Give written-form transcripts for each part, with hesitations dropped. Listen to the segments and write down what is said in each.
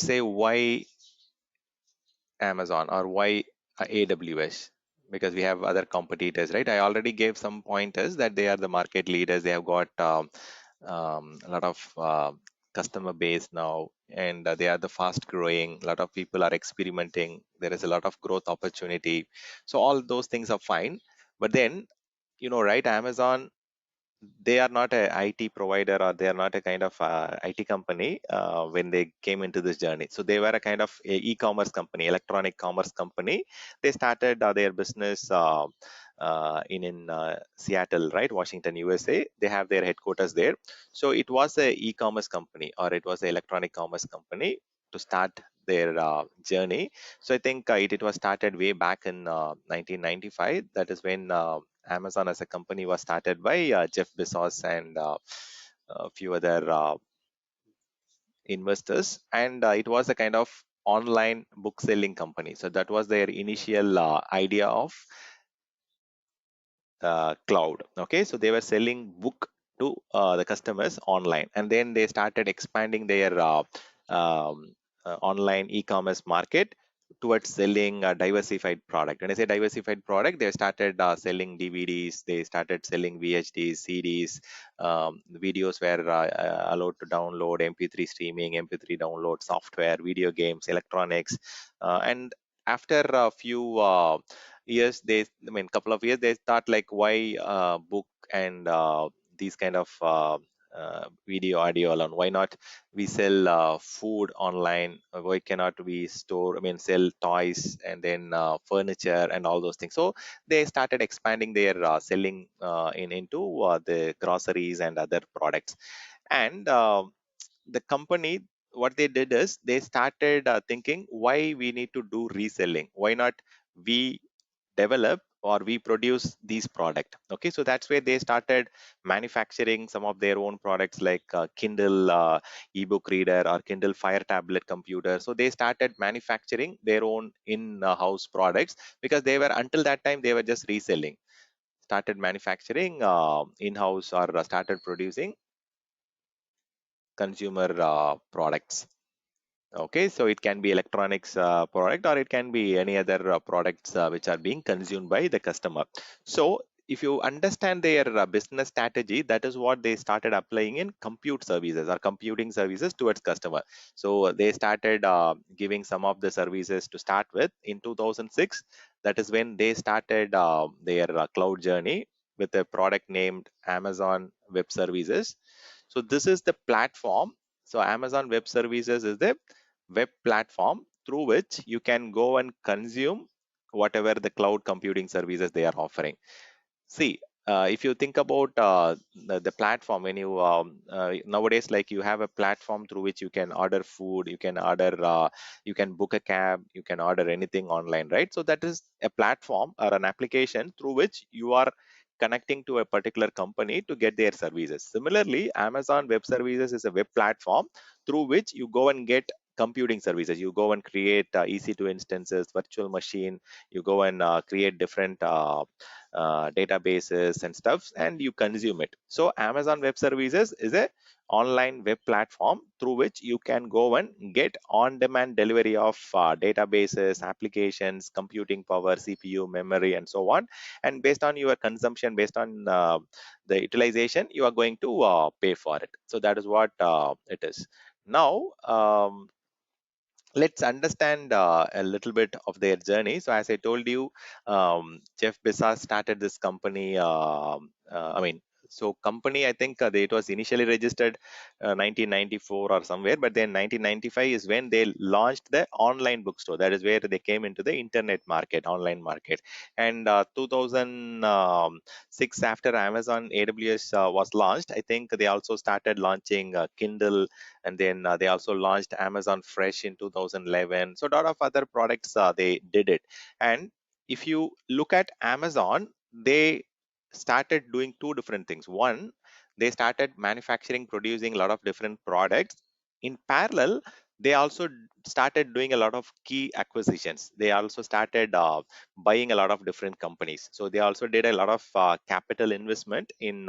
say why Amazon or why AWS? Because we have other competitors, right? I already gave some pointers that they are the market leaders. They have got a lot of customer base now, and they are the fast growing. A lot of people are experimenting. There is a lot of growth opportunity. So all those things are fine. But then, right? Amazon, they are not a IT provider, or they are not a kind of IT company when they came into this journey. So they were a kind of e-commerce company, electronic commerce company. They started their business in Seattle, right, Washington, USA. They have their headquarters there. So it was a e-commerce company, or it was an electronic commerce company to start their journey. So I think it was started way back in 1995. That is when Amazon as a company was started by Jeff Bezos and a few other investors, and it was a kind of online book selling company. So that was their initial idea of cloud. Okay, so they were selling book to the customers online, and then they started expanding their online e-commerce market towards selling a diversified product. When I say diversified product, they started selling DVDs, they started selling VHDs, CDs, videos were allowed to download, MP3 streaming, MP3 download, software, video games, electronics, and after a few years, couple of years, they thought like, why book and these kind of video audio alone? Why not we sell food online? Why cannot we sell toys and then furniture and all those things? So they started expanding their selling into the groceries and other products. And the company, what they did is they started thinking, why we need to do reselling? Why not we develop or we produce these product? Okay, so that's where they started manufacturing some of their own products, like Kindle ebook reader or Kindle Fire tablet computer. So they started manufacturing their own in-house products, because they were, until that time, they were just reselling. Started manufacturing in-house, or started producing consumer products. Okay, so it can be electronics product, or it can be any other products which are being consumed by the customer. So if you understand their business strategy, that is what they started applying in compute services or computing services towards customer. So they started giving some of the services to start with in 2006. That is when they started their cloud journey with a product named Amazon Web Services. So this is the platform. So Amazon Web Services is the web platform through which you can go and consume whatever the cloud computing services they are offering. See, if you think about the platform, when you nowadays, like, you have a platform through which you can order food, you can book a cab, you can order anything online, right? So that is a platform or an application through which you are connecting to a particular company to get their services. Similarly, Amazon Web Services is a web platform through which you go and get computing services. You go and create EC2 instances, virtual machine. You go and create different databases and stuff, and you consume it. So Amazon Web Services is a online web platform through which you can go and get on-demand delivery of databases, applications, computing power, CPU, memory, and so on. And based on your consumption, based on the utilization, you are going to pay for it. So that is what it is. Now, let's understand a little bit of their journey. So as I told you, Jeff Bezos started this company. So company, I think it was initially registered 1994 or somewhere, but then 1995 is when they launched the online bookstore. That is where they came into the internet market, online market. And 2006, after Amazon AWS was launched, I think they also started launching Kindle, and then they also launched Amazon Fresh in 2011. So a lot of other products they did it. And if you look at Amazon, they started doing two different things. One, they started manufacturing, producing a lot of different products. In parallel, they also started doing a lot of key acquisitions. They also started buying a lot of different companies. So they also did a lot of capital investment in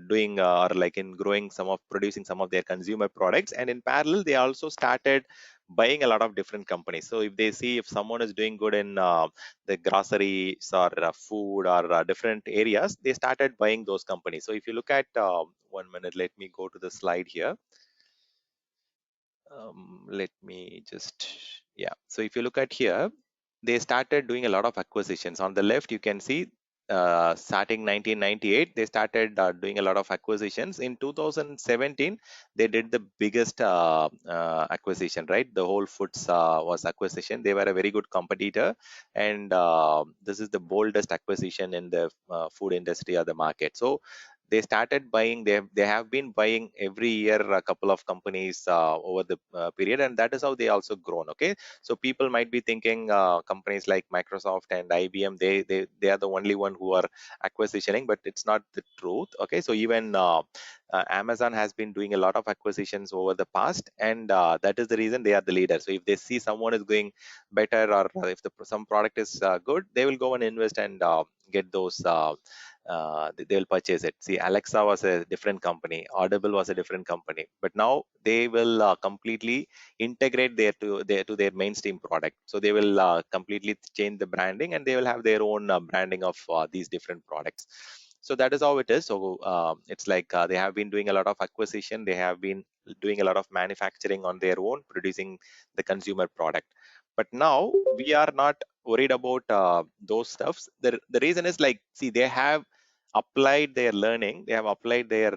doing or like in growing some of producing some of their consumer products. And in parallel, they also started buying a lot of different companies. So if they see if someone is doing good in the groceries or food or different areas, they started buying those companies. So if you look at 1 minute, let me go to the slide here. Let me just, yeah. So if you look at here, they started doing a lot of acquisitions. On the left, you can see starting 1998, they started doing a lot of acquisitions. In 2017, they did the biggest acquisition, right? The Whole Foods was acquisition. They were a very good competitor, and this is the boldest acquisition in the food industry or the market. So they started buying. They have been buying every year a couple of companies over the period, and that is how they also grown. Okay, so people might be thinking companies like Microsoft and IBM, they are the only one who are acquisitioning, but it's not the truth. Okay, so even Amazon has been doing a lot of acquisitions over the past, and that is the reason they are the leader. So if they see someone is going better, or if some product is good, they will go and invest and get those. They will purchase it. See, Alexa was a different company, Audible was a different company, but now they will completely integrate to their mainstream product. So they will completely change the branding, and they will have their own branding of these different products. So that is how it is. So it's like they have been doing a lot of acquisition. They have been doing a lot of manufacturing on their own, producing the consumer product. But now we are not worried about those stuffs. The reason is like, see, they have applied their learning, they have applied their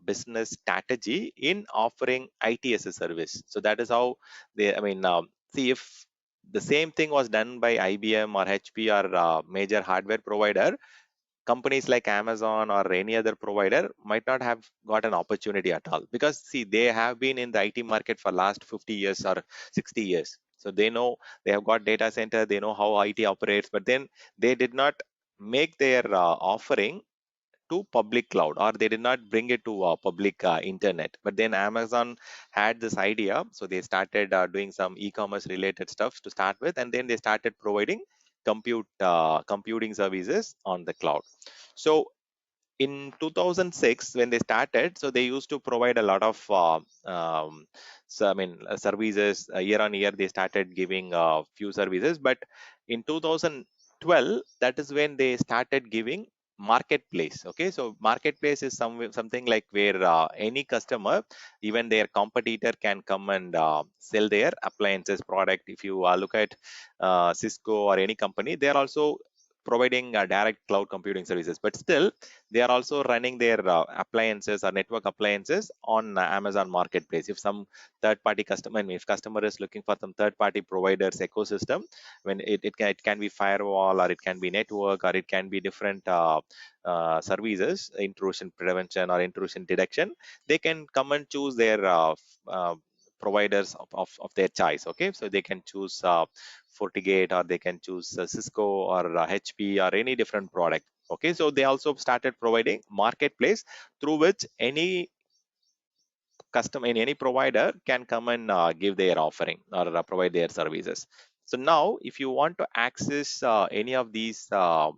business strategy in offering IT as a service. So that is how they, I mean, see, if the same thing was done by IBM or HP or major hardware provider, companies like Amazon or any other provider might not have got an opportunity at all, because see, they have been in the IT market for last 50 years or 60 years. So they know, they have got data center, they know how IT operates, but then they did not make their offering to public cloud, or they did not bring it to public internet. But then Amazon had this idea, so they started doing some e-commerce related stuff to start with, and then they started providing computing services on the cloud. So in 2006 when they started, so they used to provide a lot of services. Year on year they started giving a few services, but in 2012, that is when they started giving marketplace. Okay, so marketplace is something like where any customer, even their competitor, can come and sell their appliances product. If you look at Cisco or any company, they are also providing direct cloud computing services, but still they are also running their appliances or network appliances on Amazon marketplace. If some third party customer, I mean, if customer is looking for some third party providers ecosystem, when it can be firewall, or it can be network, or it can be different services, intrusion prevention or intrusion detection, they can come and choose their providers of their choice. Okay, so they can choose FortiGate, or they can choose Cisco or HP or any different product. Okay, so they also started providing marketplace through which any customer in any provider can come and give their offering or provide their services. So now if you want to access any of these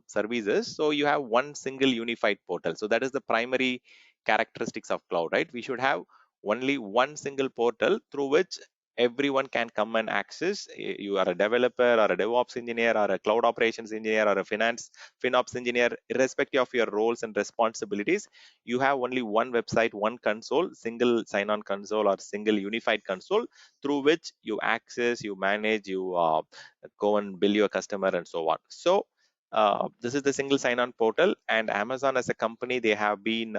services, so you have one single unified portal. So that is the primary characteristics of cloud, right? We should have only one single portal through which everyone can come and access. You are a developer or a DevOps engineer or a cloud operations engineer or a FinOps engineer, irrespective of your roles and responsibilities, you have only one website, one console, single sign-on console or single unified console, through which you access, you manage, you go and bill your customer and so on. So this is the single sign-on portal, and Amazon as a company, they have been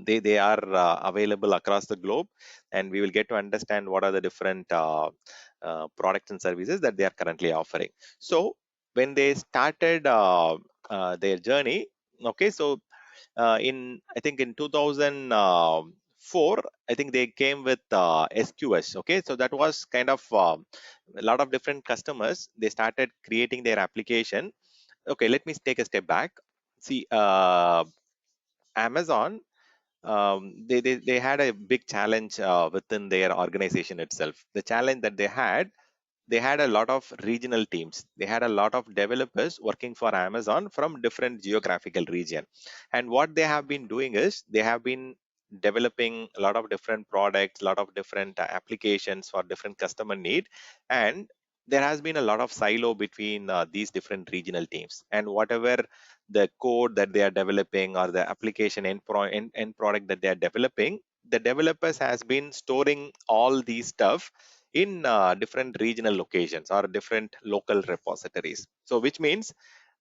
they are available across the globe, and we will get to understand what are the different products and services that they are currently offering. So when they started their journey, okay, so in I think in 2004, I think they came with SQS. Okay, so that was kind of a lot of different customers. They started creating their application. Okay, let me take a step back. See, Amazon, they had a big challenge within their organization itself. The challenge that they had a lot of regional teams. They had a lot of developers working for Amazon from different geographical region. And what they have been doing is they have been developing a lot of different products, a lot of different applications for different customer need. And there has been a lot of silo between these different regional teams. And whatever the code that they are developing or the application end product that they are developing, the developers has been storing all these stuff in different regional locations or different local repositories. So which means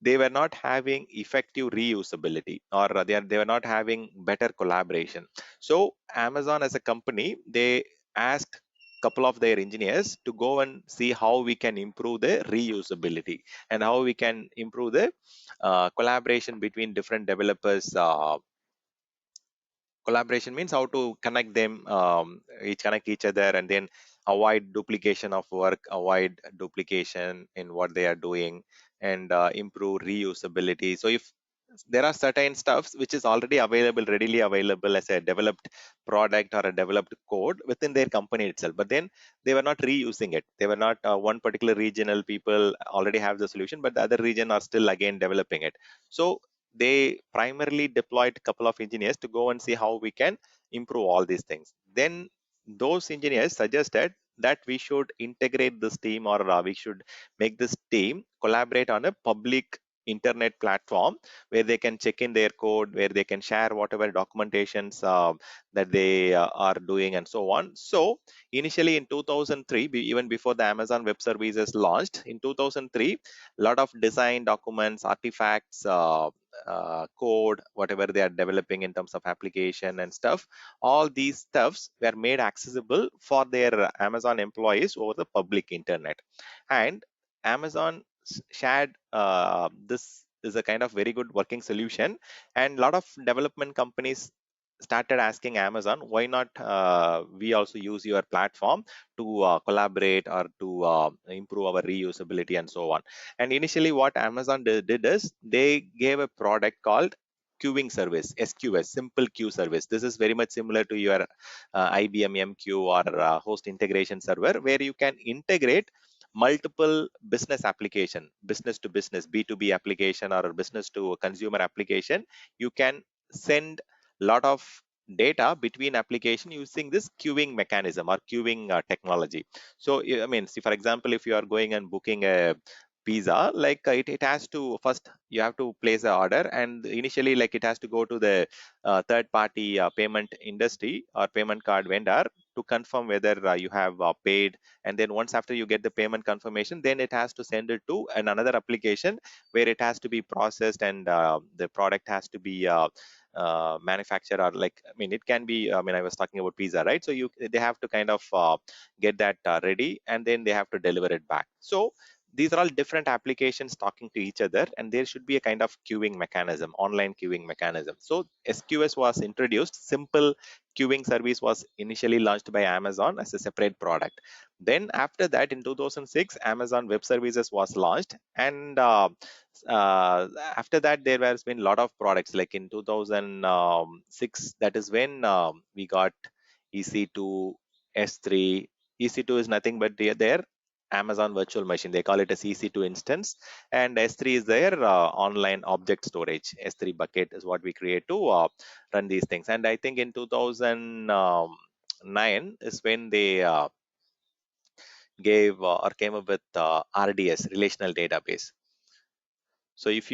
they were not having effective reusability, or they were not having better collaboration. So Amazon as a company, they asked couple of their engineers to go and see how we can improve the reusability and how we can improve the collaboration between different developers. Collaboration means how to connect them, each connect each other, and then avoid duplication of work, avoid duplication in what they are doing, and improve reusability. So if there are certain stuffs which is already available, readily available as a developed product or a developed code within their company itself, but then they were not reusing it. They were not, one particular regional people already have the solution, but the other region are still again developing it. So they primarily deployed a couple of engineers to go and see how we can improve all these things. Then those engineers suggested that we should integrate this team, or we should make this team collaborate on a public internet platform where they can check in their code, where they can share whatever documentations that they are doing, and so on. So initially in 2003, even before the Amazon Web Services launched in 2003, a lot of design documents, artifacts, code, whatever they are developing in terms of application and stuff, all these stuffs were made accessible for their Amazon employees over the public internet. And Amazon shared this is a kind of very good working solution, and a lot of development companies started asking Amazon, why not we also use your platform to collaborate or to improve our reusability and so on. And initially what Amazon did is they gave a product called queuing service, SQS, simple queue service. This is very much similar to your IBM MQ or host integration server, where you can integrate multiple business application, business to business, B2B application, or business to consumer application. You can send lot of data between application using this queuing mechanism or queuing technology. So I mean, see, for example, if you are going and booking a pizza, like it has to first, you have to place the order, and initially like it has to go to the third party payment industry or payment card vendor to confirm whether you have paid. And then once after you get the payment confirmation, then it has to send it to another application where it has to be processed, and the product has to be manufactured, or like, I mean, it can be, I mean, I was talking about pizza, right? So they have to kind of get that ready, and then they have to deliver it back. So these are all different applications talking to each other, and there should be a kind of queuing mechanism, online queuing mechanism. So SQS was introduced. Simple queuing service was initially launched by Amazon as a separate product. Then after that, in 2006, Amazon Web Services was launched, and uh, after that there has been a lot of products. Like in 2006, that is when we got EC2, S3. EC2 is nothing but their Amazon virtual machine. They call it as EC2 instance, and S3 is their online object storage. S3 bucket is what we create to run these things. And I think in 2009 is when they gave or came up with RDS, relational database. So if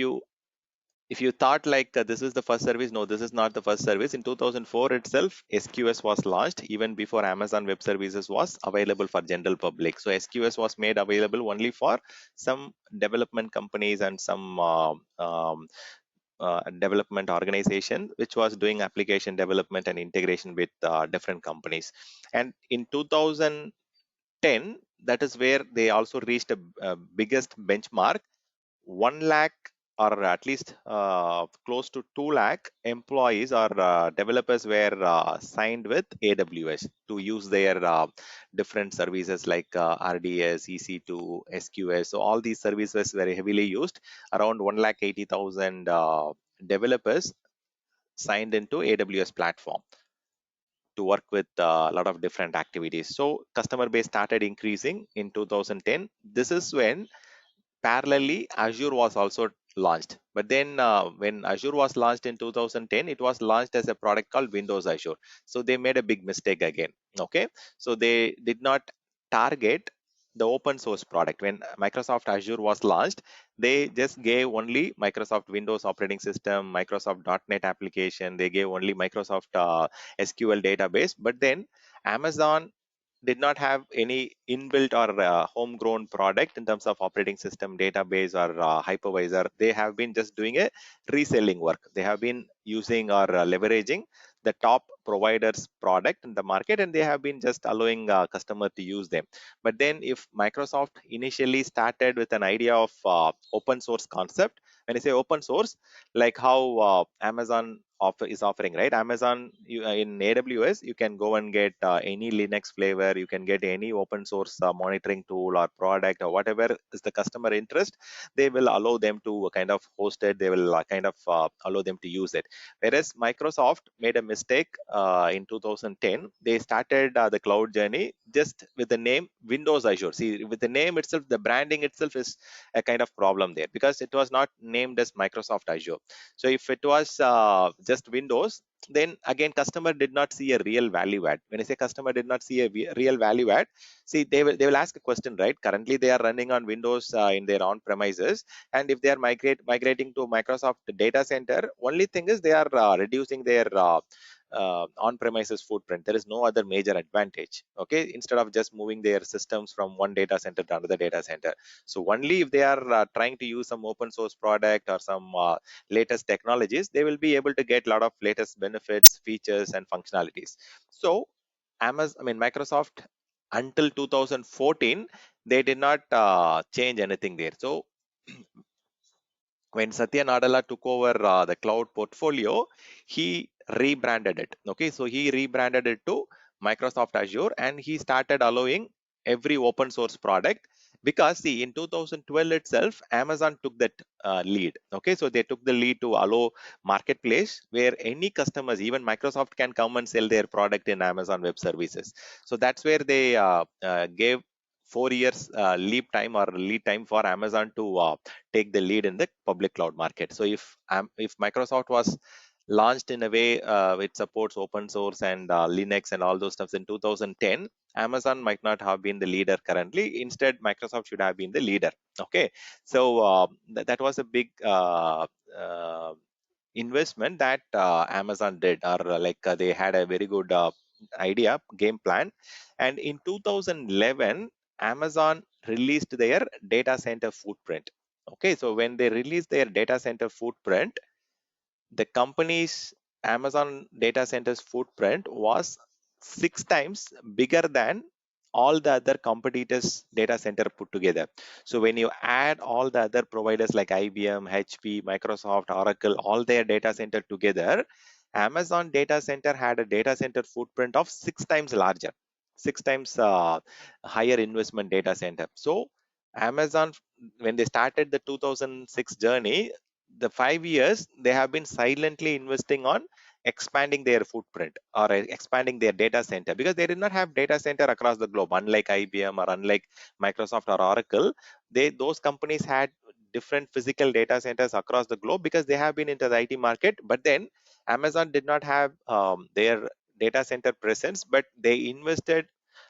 you thought like this is the first service, no, this is not the first service. In 2004 itself, SQS was launched even before Amazon Web Services was available for general public. So SQS was made available only for some development companies and some development organization which was doing application development and integration with different companies. And in 2010, that is where they also reached a biggest benchmark. 1 lakh, or at least close to 2 lakh employees or developers were signed with AWS to use their different services like RDS, EC2, SQS. So all these services were heavily used. Around 1 lakh 80,000 developers signed into AWS platform to work with a lot of different activities. So customer base started increasing in 2010. This is when parallelly Azure was also launched. But then when Azure was launched in 2010, it was launched as a product called Windows Azure. So they made a big mistake again. Okay, so they did not target the open source product. When Microsoft Azure was launched, they just gave only Microsoft Windows operating system, Microsoft .NET application. They gave only Microsoft SQL database. But then Amazon did not have any inbuilt or homegrown product in terms of operating system, database, or hypervisor. They have been just doing a reselling work. They have been using or leveraging the top providers product in the market, and they have been just allowing customer to use them. But then if Microsoft initially started with an idea of open source concept, when I say open source, like how Amazon is offering, right? Amazon, in AWS, you can go and get any Linux flavor, you can get any open source monitoring tool or product or whatever is the customer interest. They will allow them to kind of host it. They will kind of allow them to use it. Whereas Microsoft made a mistake in 2010. They started the cloud journey just with the name Windows Azure. See, with the name itself, the branding itself is a kind of problem there, because it was not named as Microsoft Azure. So if it was just Windows, then again customer did not see a real value add. When I say customer did not see a real value add, see, they will ask a question, right? Currently they are running on Windows in their on premises, and if they are migrating to Microsoft data center, only thing is they are reducing their on-premises footprint. There is no other major advantage. Okay, instead of just moving their systems from one data center to another data center. So only if they are trying to use some open source product or some latest technologies, they will be able to get a lot of latest benefits, features, and functionalities. So Amazon, I mean Microsoft, until 2014, they did not change anything there. So when Satya Nadella took over the cloud portfolio, he rebranded it. Okay, so he rebranded it to Microsoft Azure, and he started allowing every open source product, because see, in 2012 itself, Amazon took that lead. Okay, so they took the lead to allow marketplace where any customers, even Microsoft, can come and sell their product in Amazon Web Services. So that's where they gave 4 years lead time for Amazon to take the lead in the public cloud market. So if Microsoft was launched in a way which supports open source and Linux and all those stuffs in 2010, Amazon might not have been the leader currently. Instead, Microsoft should have been the leader. Okay, so that was a big investment that Amazon did, or they had a very good idea, game plan. And in 2011, Amazon released their data center footprint. Okay, so when they released their data center footprint, the company's Amazon data centers footprint was 6 times bigger than all the other competitors' data center put together. So when you add all the other providers like IBM, HP, Microsoft, Oracle, all their data center together, Amazon data center had a data center footprint of 6 times larger, 6 times higher investment data center. So Amazon, when they started the 2006 journey, the 5 years they have been silently investing on expanding their footprint or expanding their data center, because they did not have data center across the globe, unlike IBM or unlike Microsoft or Oracle. Those companies had different physical data centers across the globe because they have been into the IT market. But then Amazon did not have their data center presence, but they invested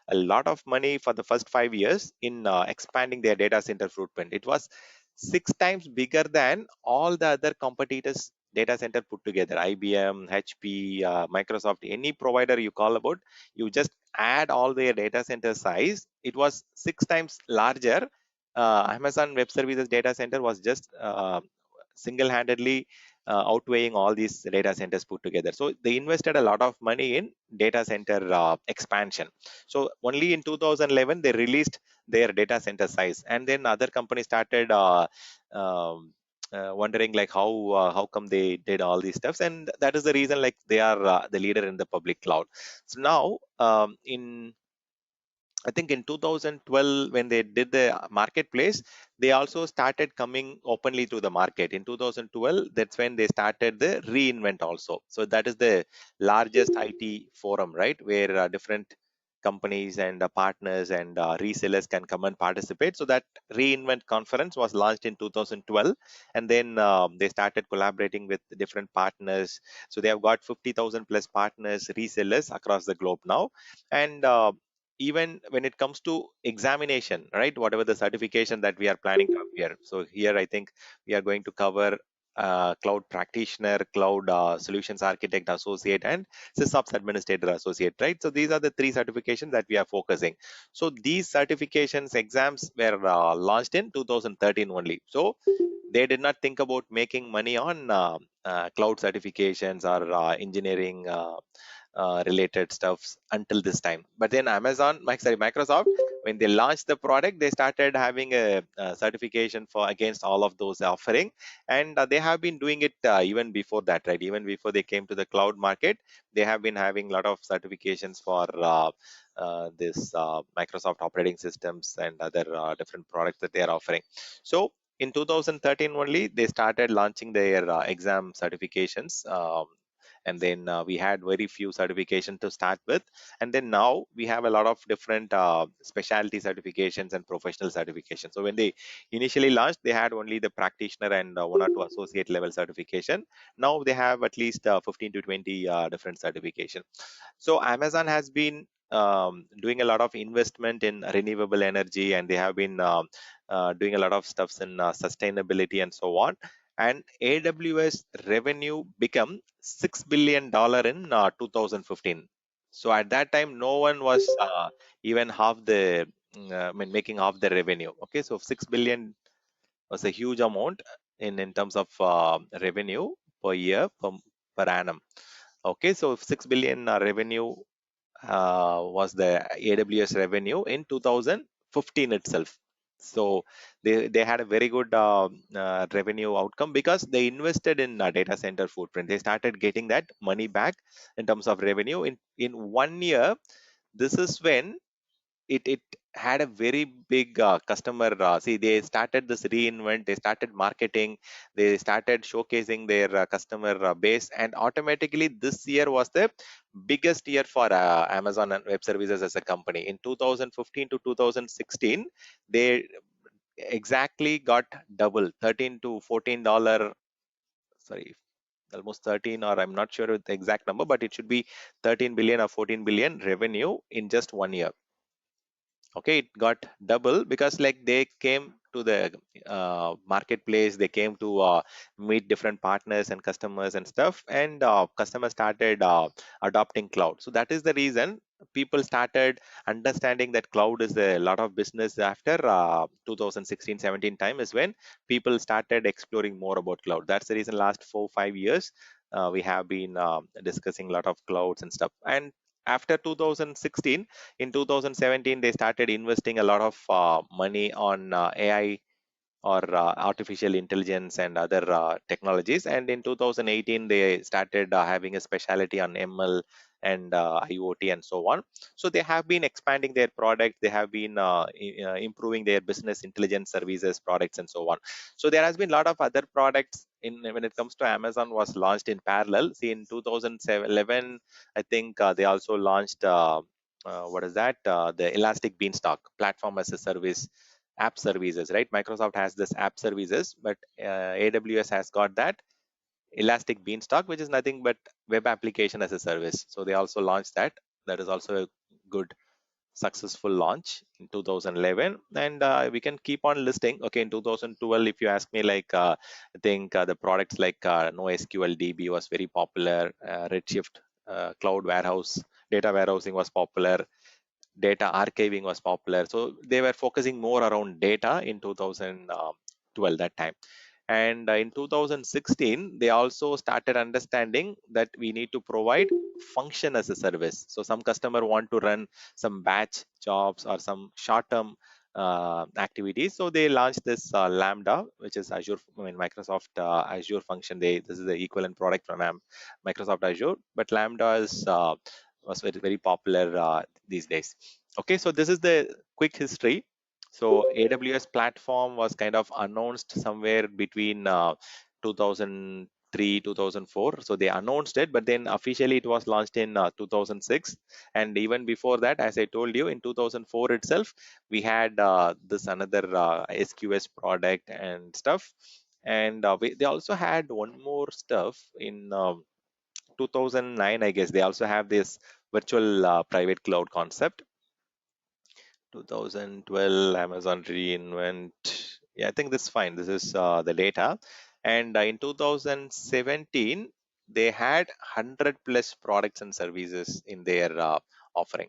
a lot of money for the first 5 years in expanding their data center footprint. It was 6 times bigger than all the other competitors data center put together. IBM, HP, Microsoft, any provider you call about, you just add all their data center size, it was 6 times larger. Amazon Web Services data center was just single-handedly outweighing all these data centers put together. So they invested a lot of money in data center expansion. So only in 2011 they released their data center size, and then other companies started um, wondering like how come they did all these stuffs, and that is the reason like they are the leader in the public cloud. So now in I think in 2012, when they did the marketplace, they also started coming openly to the market. In 2012, that's when they started the reInvent also. So that is the largest IT forum, right? Where different companies and partners and resellers can come and participate. So that reInvent conference was launched in 2012, and then they started collaborating with different partners. So they have got 50,000 plus partners, resellers across the globe now, and even when it comes to examination, right, whatever the certification that we are planning to appear. So here I think we are going to cover cloud practitioner, cloud solutions architect associate, and sysops administrator associate, right? So these are the three certifications that we are focusing. So these certifications exams were launched in 2013 only. So they did not think about making money on cloud certifications or engineering related stuffs until this time. But then Microsoft, when they launched the product, they started having a certification for against all of those offering, and they have been doing it even before that, right? Even before they came to the cloud market, they have been having a lot of certifications for this Microsoft operating systems and other different products that they are offering. So in 2013 only, they started launching their exam certifications. And then we had very few certification to start with, and then now we have a lot of different specialty certifications and professional certifications. So when they initially launched, they had only the practitioner and one or two associate level certification. Now they have at least 15 to 20 different certification. So Amazon has been doing a lot of investment in renewable energy, and they have been doing a lot of stuffs in sustainability and so on. And AWS revenue become $6 billion in 2015. So at that time, no one was even half the, I mean, making half the revenue. Okay, so 6 billion was a huge amount in terms of revenue per year per annum. Okay, so 6 billion revenue was the AWS revenue in 2015 itself. So they had a very good revenue outcome because they invested in data center footprint. They started getting that money back in terms of revenue in 1 year. This is when it had a very big customer. See, they started this reInvent, they started marketing, they started showcasing their customer base, and automatically this year was the biggest year for Amazon and Web Services as a company. In 2015 to 2016, they exactly got double, 13 to $14. Sorry, almost 13, or I'm not sure the exact number, but it should be 13 billion or 14 billion revenue in just 1 year. Okay, it got double because like they came to the marketplace, they came to meet different partners and customers and stuff, and customers started adopting cloud. So that is the reason people started understanding that cloud is a lot of business. After 2016-17 time is when people started exploring more about cloud. That's the reason last 4 5 years we have been discussing a lot of clouds and stuff. And after 2016, in 2017 they started investing a lot of money on AI, or artificial intelligence and other technologies. And in 2018 they started having a specialty on ML and IoT and so on. So they have been expanding their product, they have been improving their business intelligence services products and so on. So there has been a lot of other products in when it comes to Amazon was launched in parallel. See, in 2011 I think they also launched what is that, the Elastic Beanstalk platform as a service, app services, right? Microsoft has this app services, but AWS has got that Elastic Beanstalk, which is nothing but web application as a service. So they also launched that. That is also a good successful launch in 2011. And we can keep on listing. Okay, in 2012, if you ask me, like I think the products like NoSQL DB was very popular. Redshift cloud warehouse, data warehousing was popular. Data archiving was popular. So they were focusing more around data in 2012 that time. And in 2016, they also started understanding that we need to provide function as a service. So some customer want to run some batch jobs or some short-term activities. So they launched this Lambda, which is Azure, I mean Microsoft Azure function. This is the equivalent product from Microsoft Azure, but Lambda is was very popular these days. Okay, so this is the quick history. So AWS platform was kind of announced somewhere between 2003, 2004. So they announced it, but then officially it was launched in 2006. And even before that, as I told you, in 2004 itself, we had this another SQS product and stuff. And they also had one more stuff in 2009, I guess. They also have this virtual private cloud concept. 2012 Amazon reinvent. Yeah, I think this is fine. This is the data. And in 2017, they had 100 plus products and services in their offering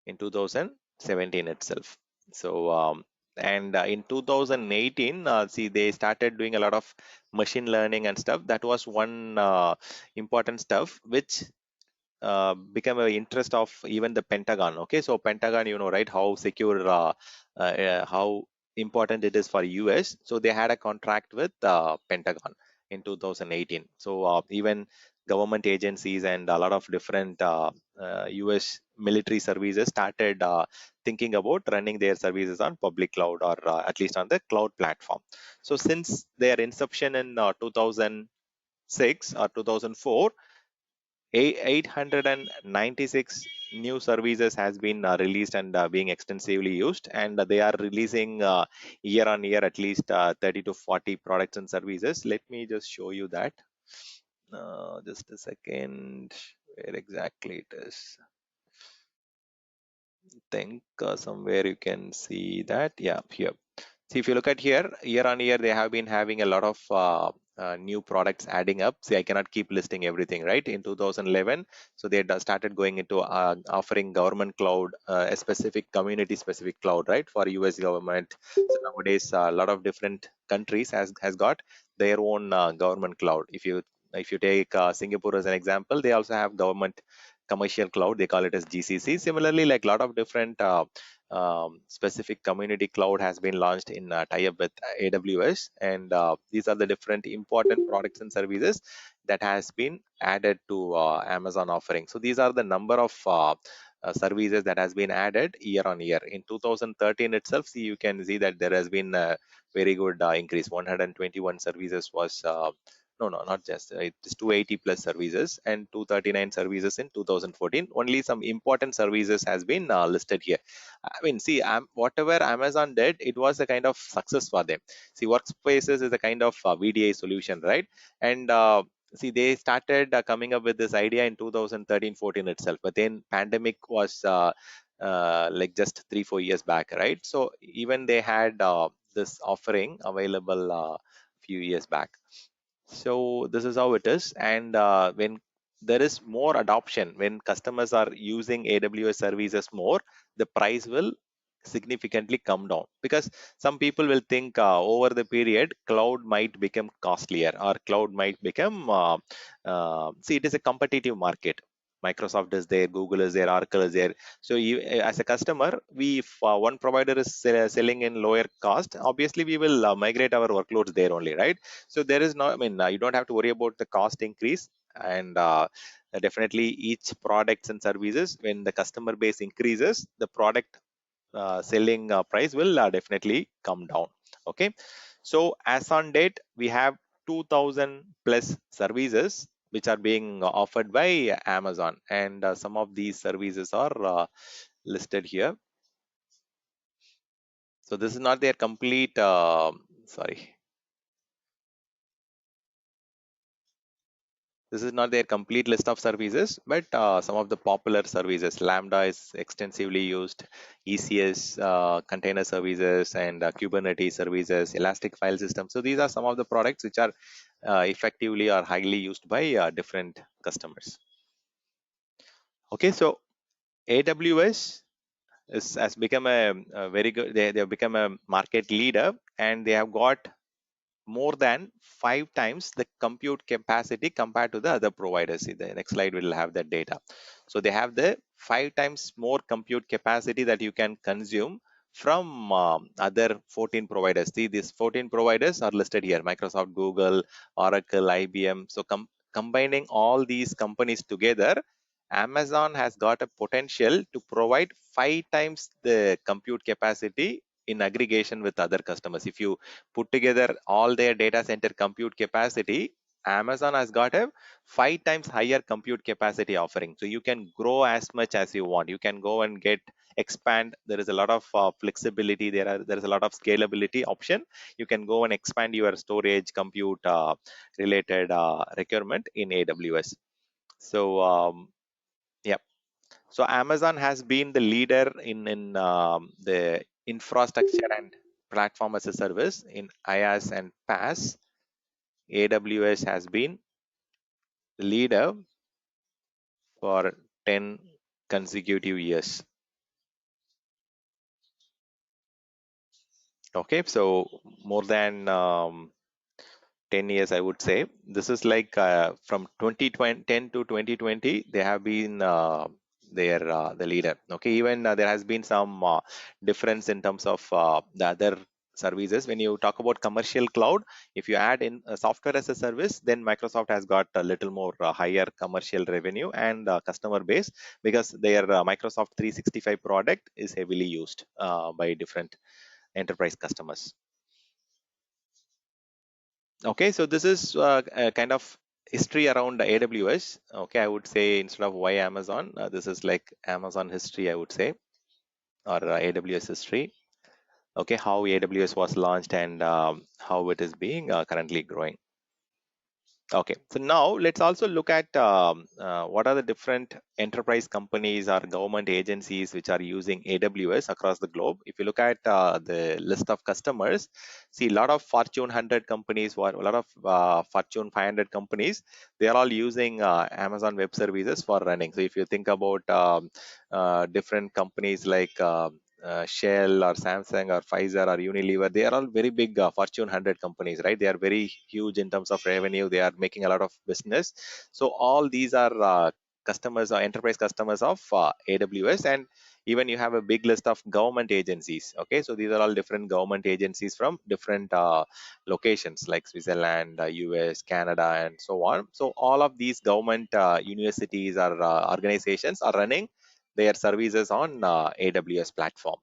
in 2017 itself. So, and in 2018, see, they started doing a lot of machine learning and stuff. That was one important stuff, which become an interest of even the Pentagon. Okay, so Pentagon, you know, right, how secure, how important it is for US. So they had a contract with Pentagon in 2018. So even government agencies and a lot of different US military services started thinking about running their services on public cloud or at least on the cloud platform. So since their inception in 2006 or 2004, 896 new services has been released and being extensively used, and they are releasing year on year at least 30 to 40 products and services. Let me just show you that. Just a second, where exactly it is. Think somewhere you can see that. Yeah, here. See, if you look at here, year on year, they have been having a lot of new products adding up. See, I cannot keep listing everything, right? In 2011, so they started going into offering government cloud, a specific community-specific cloud, right, for US government. So nowadays, a lot of different countries has got their own government cloud. If you take Singapore as an example, they also have government commercial cloud. They call it as GCC. Similarly, like a lot of different specific community cloud has been launched in tie-up with AWS, and these are the different important products and services that has been added to Amazon offering. So these are the number of services that has been added year on year. In 2013 itself, see, you can see that there has been a very good increase. 121 services was no, not just it's 280 plus services and 239 services in 2014. Only some important services has been listed here. I mean, see, whatever Amazon did, it was a kind of success for them. See, Workspaces is a kind of VDI solution, right? And see, they started coming up with this idea in 2013-14 itself, but then pandemic was like just 3-4 years back, right? So even they had this offering available few years back. So this is how it is. And when there is more adoption, when customers are using AWS services more, the price will significantly come down, because some people will think over the period cloud might become costlier or cloud might become see, it is a competitive market. Microsoft is there, Google is there, Oracle is there. So you, as a customer, we, if one provider is selling in lower cost, obviously we will migrate our workloads there only, right? So there is no, I mean, you don't have to worry about the cost increase. And definitely each products and services, when the customer base increases, the product selling price will definitely come down. Okay, so as on date, we have 2000 plus services which are being offered by Amazon, and some of these services are listed here. So this is not their complete sorry, this is not their complete list of services, but some of the popular services. Lambda is extensively used, ECS, container services, and Kubernetes services, Elastic File System. So these are some of the products which are effectively or highly used by different customers. Okay, so AWS has become a very good. They have become a market leader, and they have got more than 5 times the compute capacity compared to the other providers. See, the next slide will have that data. So they have the 5 times more compute capacity that you can consume from other 14 providers. See, these 14 providers are listed here: Microsoft, Google, Oracle, IBM. So combining all these companies together, Amazon has got a potential to provide 5 times the compute capacity in aggregation with other customers. If you put together all their data center compute capacity, Amazon has got a 5 times higher compute capacity offering. So you can grow as much as you want. You can go and get expand. There is a lot of flexibility. There is a lot of scalability option. You can go and expand your storage compute related requirement in AWS. So yeah, so Amazon has been the leader in the infrastructure and platform as a service in IaaS and PaaS. AWS has been the leader for 10 consecutive years. Okay, so more than 10 years, I would say. This is like from 2010 to 2020, they have been the leader. Okay, even there has been some difference in terms of the other services. When you talk about commercial cloud, if you add in software as a service, then Microsoft has got a little more higher commercial revenue and customer base, because their Microsoft 365 product is heavily used by different enterprise customers. Okay, so this is a kind of history around the AWS. Okay, I would say instead of why Amazon, this is like Amazon history, I would say, or AWS history. Okay, how AWS was launched and how it is being currently growing. Okay, so now let's also look at what are the different enterprise companies or government agencies which are using AWS across the globe. If you look at the list of customers, see a lot of Fortune 100 companies, or a lot of Fortune 500 companies, they are all using Amazon Web Services for running. So if you think about different companies like Shell or Samsung or Pfizer or Unilever, they are all very big Fortune 100 companies, right? They are very huge in terms of revenue. They are making a lot of business. So all these are customers or enterprise customers of AWS. And even you have a big list of government agencies. Okay, so these are all different government agencies from different locations like Switzerland, US, Canada, and so on. So all of these government universities or organizations are running their services on AWS platform.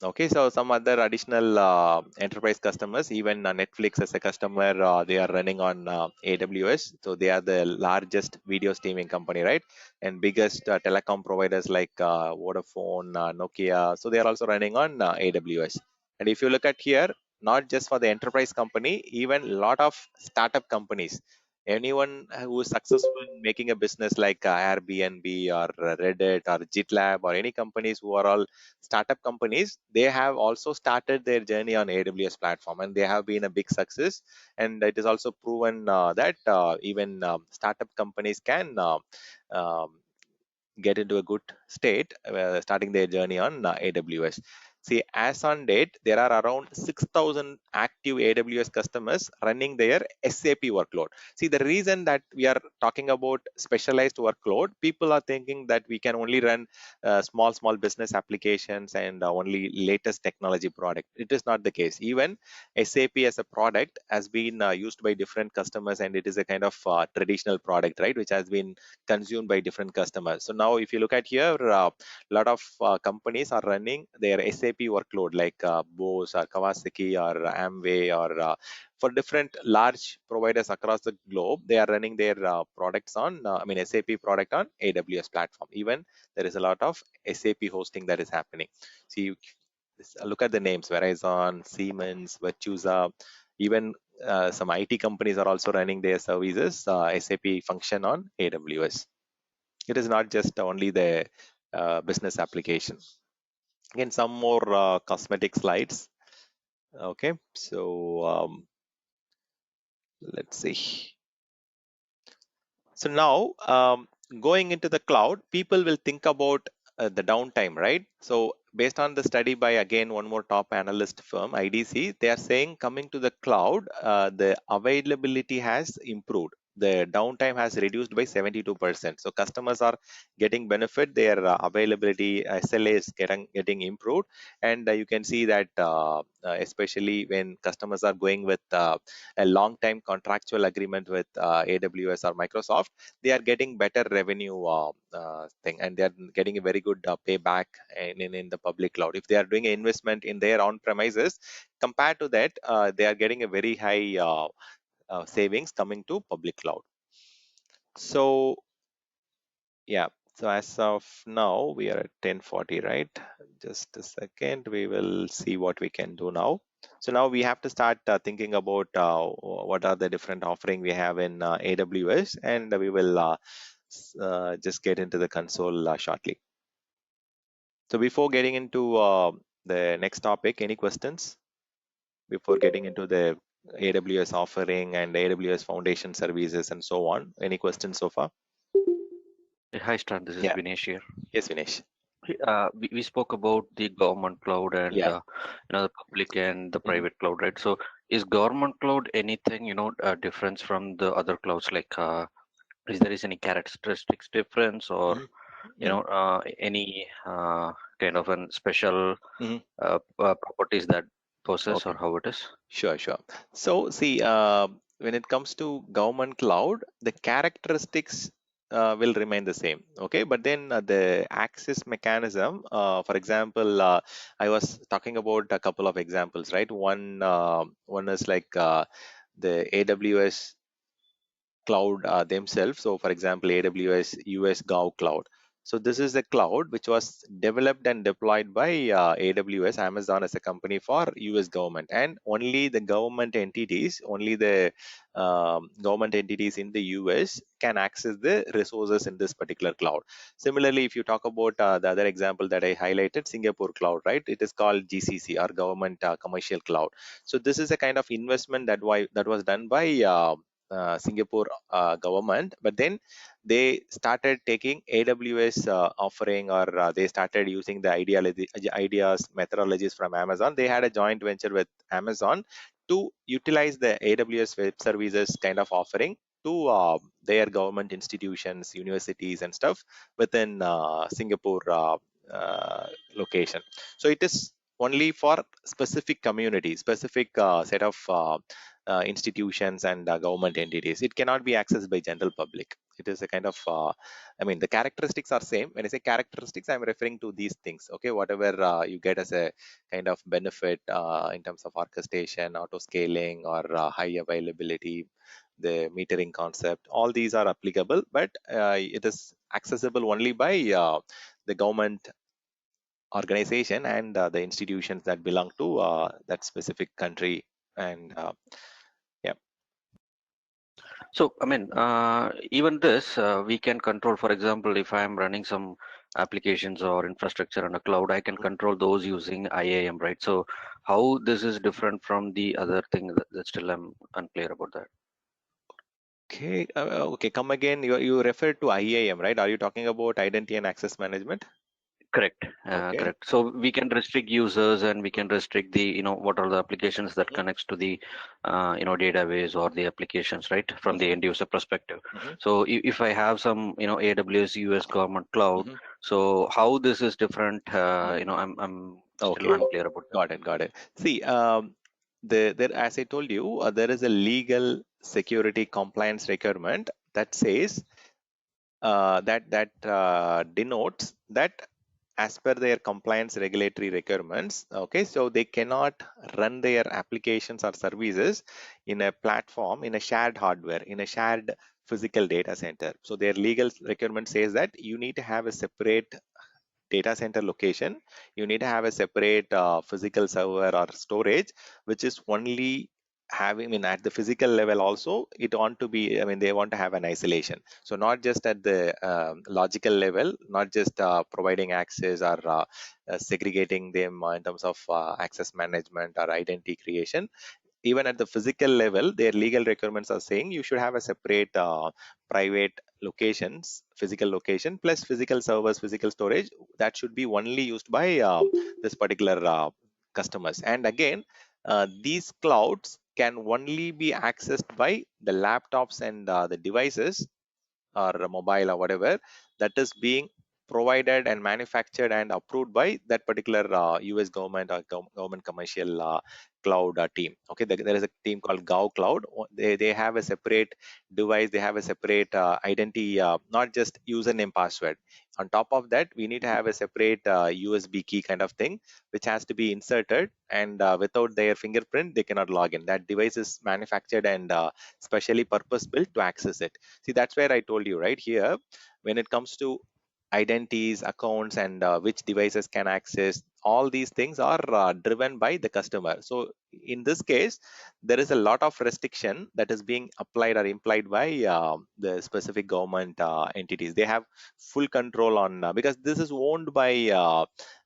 Okay, so some other additional enterprise customers, even Netflix as a customer, they are running on AWS. So they are the largest video streaming company, right? And biggest telecom providers like Vodafone, Nokia. So they are also running on AWS. And if you look at here, not just for the enterprise company, even a lot of startup companies, anyone who is successful in making a business like Airbnb or Reddit or GitLab or any companies who are all startup companies, they have also started their journey on AWS platform, and they have been a big success. And it is also proven that even startup companies can um, get into a good state starting their journey on AWS. See, as on date, there are around 6,000 active AWS customers running their SAP workload. See, the reason that we are talking about specialized workload, people are thinking that we can only run small business applications and only latest technology product. It is not the case. Even SAP as a product has been used by different customers, and it is a kind of traditional product, right, which has been consumed by different customers. So now if you look at here, a lot of companies are running their SAP workload like Bose or Kawasaki or Amway or for different large providers across the globe, they are running their products on, SAP product on AWS platform. Even there is a lot of SAP hosting that is happening. See, look at the names: Verizon, Siemens, Virtusa, even some IT companies are also running their services, SAP function on AWS. It is not just only the business application. Again, some more cosmetic slides. Okay, so let's see. So now, going into the cloud, people will think about the downtime, right? So based on the study by, again, one more top analyst firm, IDC, they are saying coming to the cloud, the availability has improved. the downtime has reduced by 72%. So customers are getting benefit, their availability SLA is getting improved. And you can see that especially when customers are going with a long time contractual agreement with AWS or Microsoft, they are getting better revenue thing, and they are getting a very good payback in the public cloud. If they are doing an investment in their on premises, compared to that, they are getting a very high savings coming to public cloud. So yeah, so as of now we are at 10:40, right? Just a second, we will see what we can do now. So now we have to start thinking about what are the different offering we have in AWS, and we will just get into the console shortly. So before getting into the next topic, any questions before getting into the AWS offering and AWS foundation services and so on? Any questions so far? Hi, Stan. This is Yeah. Vinesh here. Yes, Vinesh. We spoke about the government cloud and Yeah. the public and the Mhm. private cloud, right? So, is government cloud anything difference from the other clouds? Like, is there any characteristics difference, or Mhm. Mhm. any kind of an special Mhm. properties that possess, or Okay. how it is? Sure, sure. So see, when it comes to government cloud, the characteristics will remain the same. Okay, but then the access mechanism, for example, I was talking about a couple of examples, right? One is like the AWS cloud themselves. So, for example, AWS US Gov Cloud. So, this is a cloud which was developed and deployed by AWS, Amazon as a company for US government, and only the government entities, only the government entities in the US can access the resources in this particular cloud. Similarly, if you talk about the other example that I highlighted, Singapore Cloud, right? It is called GCC, or Government Commercial Cloud. So, this is a kind of investment that was done by Singapore government, but then they started taking AWS offering, or they started using the ideas methodologies from Amazon. They had a joint venture with Amazon to utilize the AWS web services kind of offering to their government institutions, universities, and stuff within Singapore location. So it is only for specific community, specific set of institutions and government entities. It cannot be accessed by general public. It is a kind of, I mean, the characteristics are same. When I say characteristics, I'm referring to these things. Okay, whatever you get as a kind of benefit in terms of orchestration, auto scaling, or high availability, the metering concept, all these are applicable, but it is accessible only by the government organization and the institutions that belong to that specific country. And yeah. So, I mean, even this we can control. For example, if I'm running some applications or infrastructure on a cloud, I can control those using IAM, right? So, how this is different from the other thing that still I'm unclear about that. Okay, okay, come again. You referred to IAM, right? Are you talking about identity and access management? Correct, Okay. correct. So we can restrict users, and we can restrict the, what are the applications that Mhm, connects to the, database or the applications, right? From the mhm, end user perspective. mhm, So if I have some, AWS US government cloud, mhm, so how this is different, mhm. I'm still Okay, unclear about that. got it, got it. See, there, as I told you, there is a legal security compliance requirement that says that denotes that as per their compliance regulatory requirements, okay, so they cannot run their applications or services in a platform, in a shared hardware, in a shared physical data center. So their legal requirement says that you need to have a separate data center location. You need to have a separate physical server or storage, which is only having, I mean, at the physical level also, it want to be, I mean, they want to have an isolation. So not just at the logical level, not just providing access or segregating them in terms of access management or identity creation. Even at the physical level, their legal requirements are saying you should have a separate private locations, physical location plus physical servers, physical storage, that should be only used by this particular customers. And again, these clouds can only be accessed by the laptops and the devices or mobile or whatever that is being provided and manufactured and approved by that particular US government or government commercial cloud team. Okay, there is a team called Gao Cloud. They have a separate device, they have a separate identity, not just username password. On top of that, we need to have a separate USB key kind of thing, which has to be inserted, and without their fingerprint, they cannot log in. That device is manufactured and specially purpose built to access it. See, that's where I told you right here, when it comes to identities, accounts, and which devices can access, all these things are driven by the customer. So in this case, there is a lot of restriction that is being applied or implied by the specific government entities. They have full control on, because this is owned by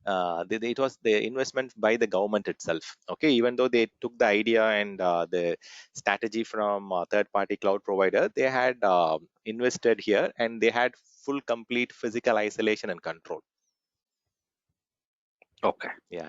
it was the investment by the government itself. Okay, even though they took the idea and the strategy from third party cloud provider, they had invested here and they had full complete physical isolation and control. Okay. Yeah.